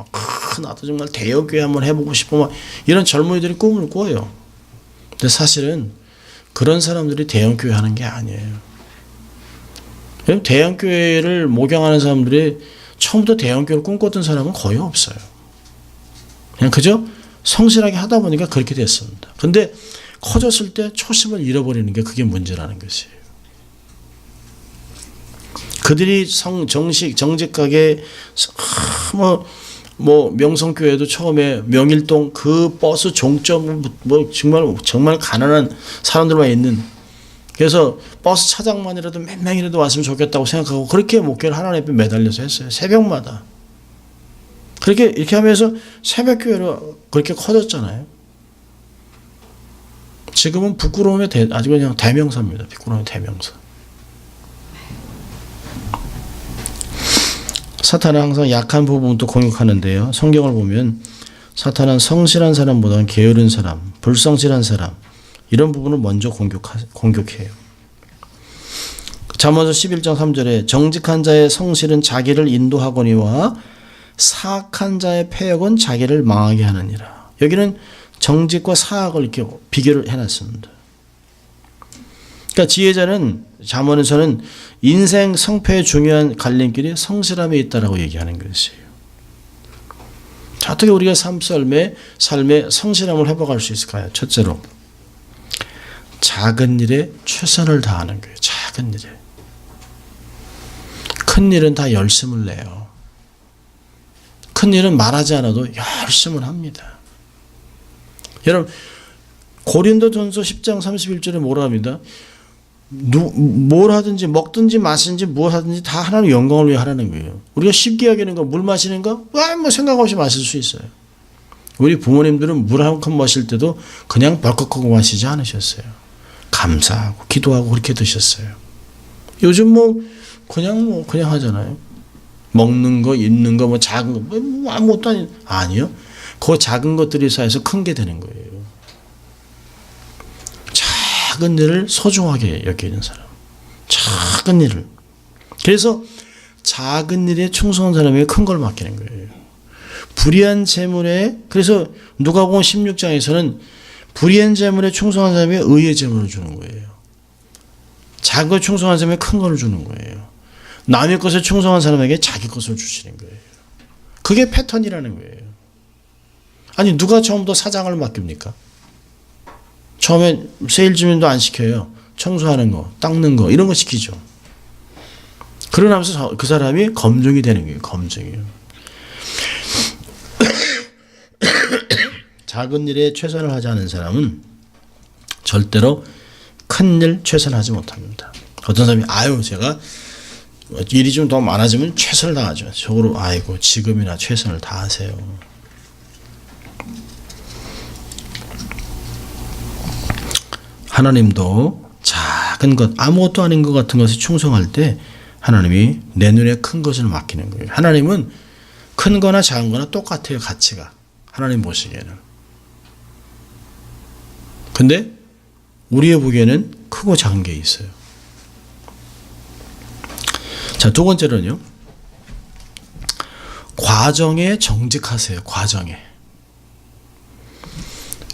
나도 정말 대형교회 한번 해보고 싶어 이런 젊은이들이 꿈을 꿔요. 근데 사실은 그런 사람들이 대형교회 하는 게 아니에요. 대형교회를 목양하는 사람들이 처음부터 대형교회를 꿈꿨던 사람은 거의 없어요. 그냥 그저 성실하게 하다 보니까 그렇게 됐습니다. 근데 커졌을 때 초심을 잃어버리는 게 그게 문제라는 것이에요. 그들이 정직하게 명성교회도 처음에 명일동 그 버스 종점 정말 가난한 사람들만 있는, 그래서 버스 차장만이라도 몇 명이라도 왔으면 좋겠다고 생각하고 그렇게 목회를 하나님 앞에 매달려서 했어요. 새벽마다. 이렇게 하면서 새벽교회로 그렇게 커졌잖아요. 지금은 부끄러움의 아주 그냥 대명사입니다. 부끄러움의 대명사. 사탄은 항상 약한 부분도 공격하는데요. 성경을 보면 사탄은 성실한 사람보다는 게으른 사람, 불성실한 사람 이런 부분을 먼저 공격해요. 잠언서 11장 3절에 정직한 자의 성실은 자기를 인도하거니와 사악한 자의 패역은 자기를 망하게 하느니라. 여기는 정직과 사악을 이렇게 비교를 해놨습니다. 그러니까 지혜자는 잠언에서는 인생 성패의 중요한 갈림길이 성실함에 있다라고 얘기하는 것이에요. 자, 어떻게 우리가 삶에 성실함을 회복할 수 있을까요? 첫째로 작은 일에 최선을 다하는 거예요. 작은 일에. 큰 일은 다 열심을 내요. 큰 일은 말하지 않아도 열심을 합니다. 여러분 고린도전서 10장 31절에 뭐라 합니다. 뭘 하든지 먹든지 마시든지 무엇 하든지 다 하나님 영광을 위해 하라는 거예요. 우리가 쉽게 여기는 거, 물 마시는 거, 뭐 생각 없이 마실 수 있어요. 우리 부모님들은 물 한 컵 마실 때도 그냥 벌컥하고 마시지 않으셨어요. 감사하고 기도하고 그렇게 드셨어요. 요즘 그냥 하잖아요. 먹는 거, 입는 거, 작은 거, 아무것도 아니요. 그 작은 것들이 쌓여서 큰 게 되는 거예요. 작은 일을 소중하게 여기는 사람. 작은 일을. 그래서 작은 일에 충성한 사람에게 큰 걸 맡기는 거예요. 불의한 재물에, 그래서 누가복음 16장에서는 불의한 재물에 충성한 사람에게 의의 재물을 주는 거예요. 작은 것에 충성한 사람에게 큰 걸 주는 거예요. 남의 것에 충성한 사람에게 자기 것을 주시는 거예요. 그게 패턴이라는 거예요. 누가 처음부터 사장을 맡깁니까? 처음에 세일 주민도 안 시켜요. 청소하는 거, 닦는 거 이런 거 시키죠. 그러면서 그 사람이 검증이 되는 거예요. 검증이요. 작은 일에 최선을 하지 않은 사람은 절대로 큰 일 최선을 하지 못합니다. 어떤 사람이 제가 일이 좀 더 많아지면 최선을 다하죠. 적으로 아이고 지금이나 최선을 다하세요. 하나님도 작은 것 아무것도 아닌 것 같은 것에 충성할 때 하나님이 내 눈에 큰 것을 맡기는 거예요. 하나님은 큰 거나 작은 거나 똑같아요. 가치가. 하나님 보시기에는. 근데 우리의 보기에는 크고 작은 게 있어요. 자, 두 번째로는요. 과정에 정직하세요. 과정에.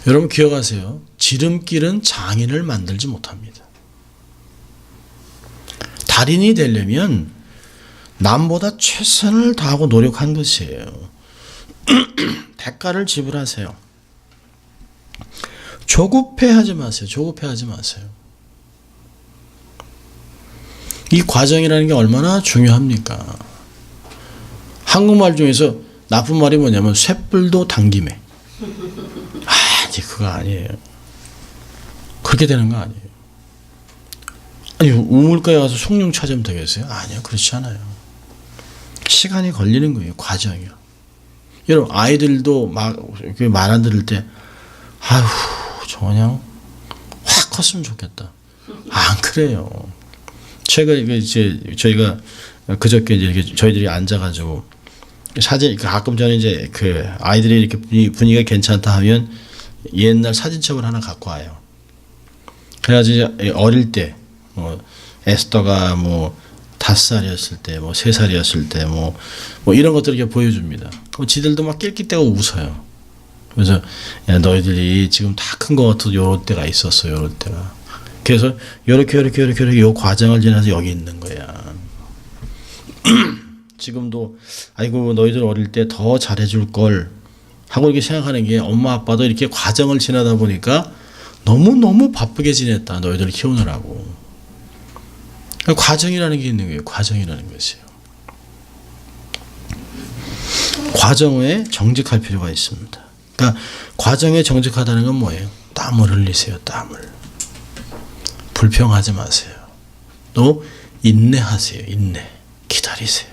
여러분 기억하세요. 지름길은 장인을 만들지 못합니다. 달인이 되려면 남보다 최선을 다하고 노력한 것이에요. 대가를 지불하세요. 조급해하지 마세요. 조급해하지 마세요. 이 과정이라는 게 얼마나 중요합니까? 한국말 중에서 나쁜 말이 뭐냐면 쇳불도 당김에. 아니 그거 아니에요. 그렇게 되는 거 아니에요. 아니 우물가에 가서 숭늉 찾으면 되겠어요? 아니요. 그렇지 않아요. 시간이 걸리는 거예요. 과정이요. 여러분 아이들도 막 말 안 들을 때 아휴 저 그냥 확 컸으면 좋겠다. 안 그래요. 최근에 이제 저희가 그저께 이제 이렇게 저희들이 앉아가지고 사진 가끔 저는 이제 그 아이들이 이렇게 분위기가 괜찮다 하면 옛날 사진첩을 하나 갖고 와요. 그래가지고 이제 어릴 때 뭐 에스더가 뭐 5살이었을 때, 뭐 3살이었을 때, 뭐 이런 것들을 이렇게 보여줍니다. 그럼 지들도 막 낄낄대고 웃어요. 그래서 야, 너희들이 지금 다 큰 것 같아도 요럴 때가 있었어, 요럴 때가. 그래서 요렇게 요 과정을 지나서 여기 있는 거야. 지금도 아이고 너희들 어릴 때 더 잘해줄 걸 하고 이렇게 생각하는 게 엄마 아빠도 이렇게 과정을 지나다 보니까 너무 바쁘게 지냈다. 너희들 키우느라고. 과정이라는 게 있는 거예요. 과정이라는 것이요. 과정에 정직할 필요가 있습니다. 그러니까 과정에 정직하다는 건 뭐예요? 땀을 흘리세요. 땀을. 불평하지 마세요. 또 인내하세요. 인내. 기다리세요.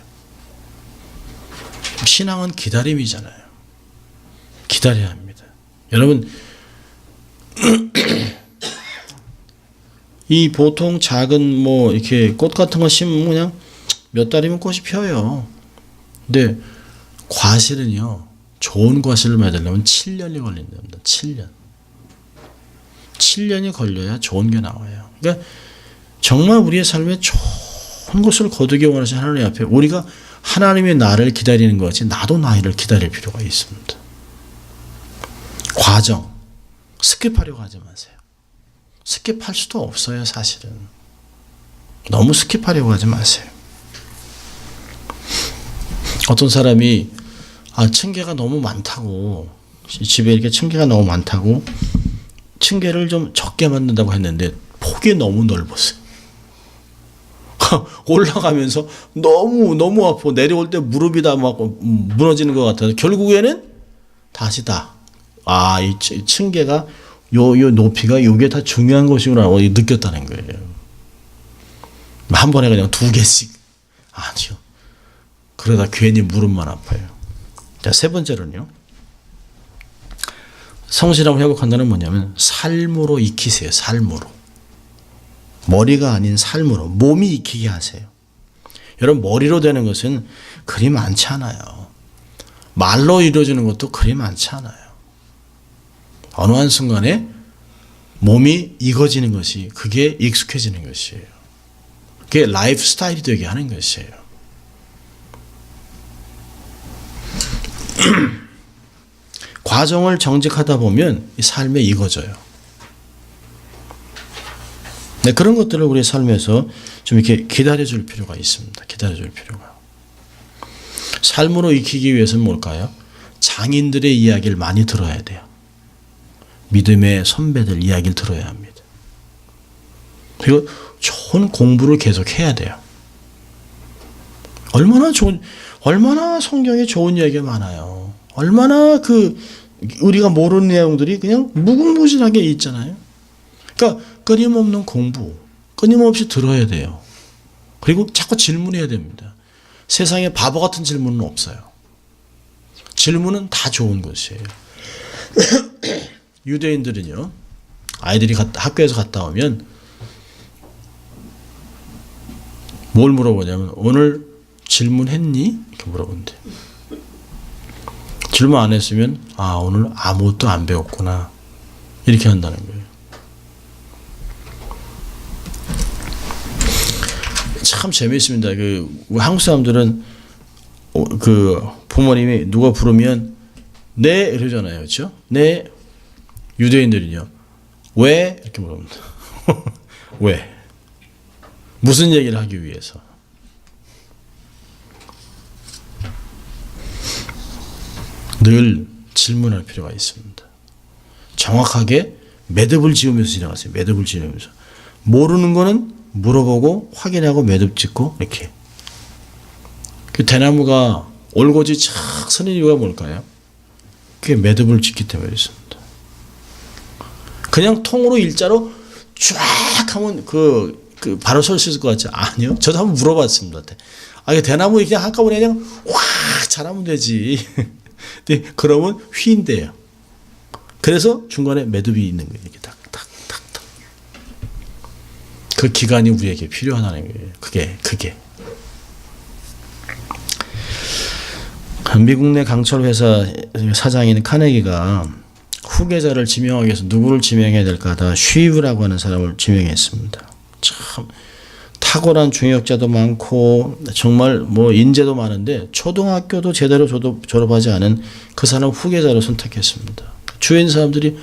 신앙은 기다림이잖아요. 기다려야 합니다. 여러분 이 보통 작은 뭐 이렇게 꽃 같은 거 심으면 그냥 몇 달이면 꽃이 펴요. 근데 과실은요. 좋은 과실을 맺으려면 7년이 걸린답니다. 7년. 7년이 걸려야 좋은 게 나와요. 그러니까 정말 우리의 삶에 좋은 것을 거두기 원하시는 하나님 앞에 우리가 하나님의 나를 기다리는 것 같이 나도 나를 기다릴 필요가 있습니다. 과정 스킵하려고 하지 마세요. 스킵할 수도 없어요. 사실은. 너무 스킵하려고 하지 마세요. 어떤 사람이 층계가 너무 많다고 집에 이렇게 층계가 너무 많다고 층계를 좀 적게 만든다고 했는데 폭이 너무 넓었어요. 올라가면서 너무 아프고 내려올 때 무릎이 다 막 무너지는 것 같아서 결국에는 다시 이 층계가 요 높이가 요게 다 중요한 것이구나 느꼈다는 거예요. 한 번에 그냥 2개씩. 아니요. 그러다 괜히 무릎만 아파요. 자, 세 번째로는요. 성실함을 회복한다는 뭐냐면 삶으로 익히세요. 삶으로. 머리가 아닌 삶으로. 몸이 익히게 하세요. 여러분 머리로 되는 것은 그리 많지 않아요. 말로 이루어지는 것도 그리 많지 않아요. 어느 한 순간에 몸이 익어지는 것이 그게 익숙해지는 것이에요. 그게 라이프 스타일이 되게 하는 것이에요. 과정을 정직하다 보면 이 삶에 익어져요. 네, 그런 것들을 우리의 삶에서 좀 이렇게 기다려줄 필요가 있습니다. 기다려줄 필요가. 삶으로 익히기 위해서는 뭘까요? 장인들의 이야기를 많이 들어야 돼요. 믿음의 선배들 이야기를 들어야 합니다. 그리고 좋은 공부를 계속 해야 돼요. 얼마나 성경에 좋은 이야기가 많아요. 얼마나 우리가 모르는 내용들이 그냥 무궁무진하게 있잖아요. 그러니까 끊임없는 공부, 끊임없이 들어야 돼요. 그리고 자꾸 질문해야 됩니다. 세상에 바보 같은 질문은 없어요. 질문은 다 좋은 것이에요. 유대인들은요, 아이들이 학교에서 갔다 오면 뭘 물어보냐면 오늘 질문했니? 이렇게 물어본대. 질문 안 했으면 오늘 아무것도 안 배웠구나 이렇게 한다는 거예요. 참 재미있습니다. 한국 사람들은 부모님이 누가 부르면 네 이러잖아요, 그렇죠? 네. 유대인들은요, 왜 이렇게 물어봅니다. 왜? 무슨 얘기를 하기 위해서? 늘 질문할 필요가 있습니다. 정확하게 매듭을 지으면서 지나가세요. 매듭을 지으면서. 모르는 거는 물어보고 확인하고 매듭 짓고 이렇게. 대나무가 올고지 착 서는 이유가 뭘까요? 그게 매듭을 짓기 때문에 있습니다. 그냥 통으로 일자로 쫙 하면 바로 설 수 있을 것 같죠? 아니요. 저도 한번 물어봤습니다. 대나무 그냥 한꺼번에 그냥 확 자라면 되지. 근데 그러면 휘인대요. 그래서 중간에 매듭이 있는 거예요. 이렇게 탁탁탁탁. 그 기간이 우리에게 필요하다는 거예요. 그게. 미국 내 강철 회사 사장인 카네기가 후계자를 지명하기 위해서 누구를 지명해야 될까 하다 쉬브라고 하는 사람을 지명했습니다. 참 탁월한 중역자도 많고 정말 인재도 많은데 초등학교도 제대로 졸업하지 않은 그 사람 후계자로 선택했습니다. 주위에 있는 사람들이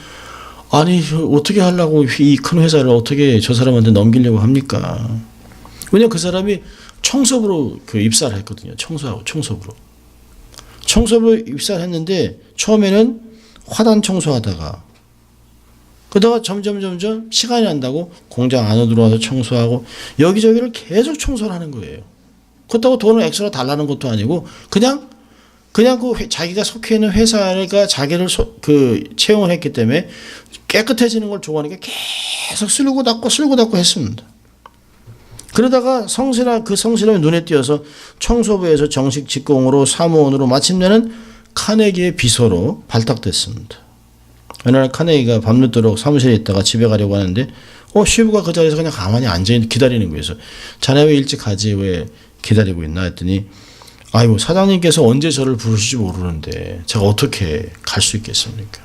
아니 어떻게 하려고 이 큰 회사를 어떻게 저 사람한테 넘기려고 합니까? 왜냐면 그 사람이 청소부로 입사를 했거든요. 청소부로 입사를 했는데 처음에는 화단 청소하다가 그러다가 점점 시간이 난다고 공장 안으로 들어와서 청소하고 여기저기를 계속 청소를 하는 거예요. 그렇다고 돈을 엑스트라 달라는 것도 아니고 그냥 자기가 속해 있는 회사가 자기를 채용을 했기 때문에 깨끗해지는 걸 좋아하니까 계속 쓸고 닦고 했습니다. 그러다가 성실함이 눈에 띄어서 청소부에서 정식 직공으로 사무원으로 마침내는 카네기의 비서로 발탁됐습니다. 어느 날 카네기가 밤늦도록 사무실에 있다가 집에 가려고 하는데 쉬브가 그 자리에서 그냥 가만히 앉아 기다리는 거예요. 자네 왜 일찍 가지 왜 기다리고 있나 했더니 아이고 사장님께서 언제 저를 부르실지 모르는데 제가 어떻게 갈 수 있겠습니까?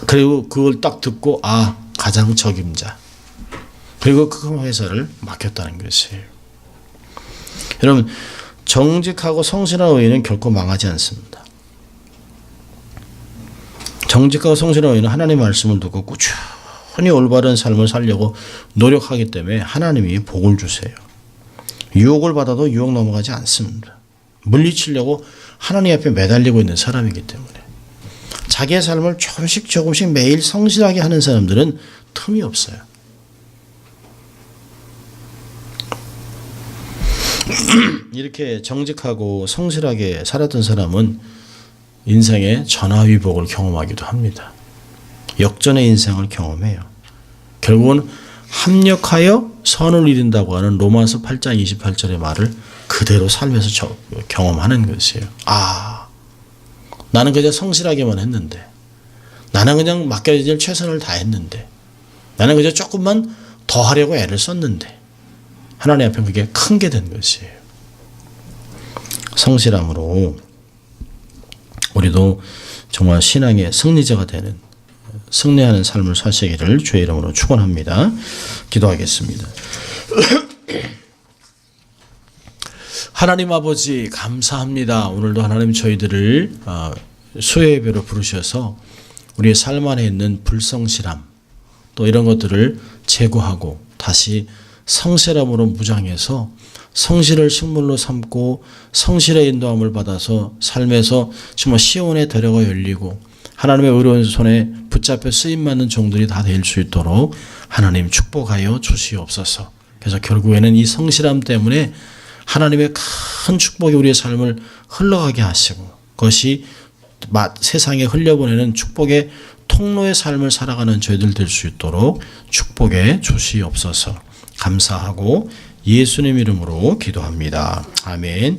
그리고 그걸 딱 듣고 가장 적임자. 그리고 그 회사를 맡겼다는 것이에요. 여러분 정직하고 성실한 의인은 결코 망하지 않습니다. 정직하고 성실한 의인은 하나님의 말씀을 듣고 꾸준히 올바른 삶을 살려고 노력하기 때문에 하나님이 복을 주세요. 유혹을 받아도 유혹 넘어가지 않습니다. 물리치려고 하나님 앞에 매달리고 있는 사람이기 때문에 자기의 삶을 조금씩 매일 성실하게 하는 사람들은 틈이 없어요. 이렇게 정직하고 성실하게 살았던 사람은 인생의 전화위복을 경험하기도 합니다. 역전의 인생을 경험해요. 결국은 합력하여 선을 이룬다고 하는 로마서 8장 28절의 말을 그대로 삶에서 경험하는 것이에요. 나는 그냥 성실하게만 했는데, 나는 그냥 맡겨질 최선을 다했는데, 나는 그냥 조금만 더 하려고 애를 썼는데 하나님 앞에 그게 큰 게 된 것이에요. 성실함으로 우리도 정말 신앙의 승리자가 되는 승리하는 삶을 사시기를 주의 이름으로 축원합니다. 기도하겠습니다. 하나님 아버지 감사합니다. 오늘도 하나님 저희들을 수의 예배로 부르셔서 우리의 삶 안에 있는 불성실함 또 이런 것들을 제거하고 다시 성실함으로 무장해서 성실을 식물로 삼고 성실의 인도함을 받아서 삶에서 정말 시온의 대로가 열리고 하나님의 의로운 손에 붙잡혀 쓰임받는 종들이 다 될 수 있도록 하나님 축복하여 주시옵소서. 그래서 결국에는 이 성실함 때문에 하나님의 큰 축복이 우리의 삶을 흘러가게 하시고 그것이 세상에 흘려보내는 축복의 통로의 삶을 살아가는 저희들 될 수 있도록 축복해 주시옵소서. 감사하고 예수님 이름으로 기도합니다. 아멘.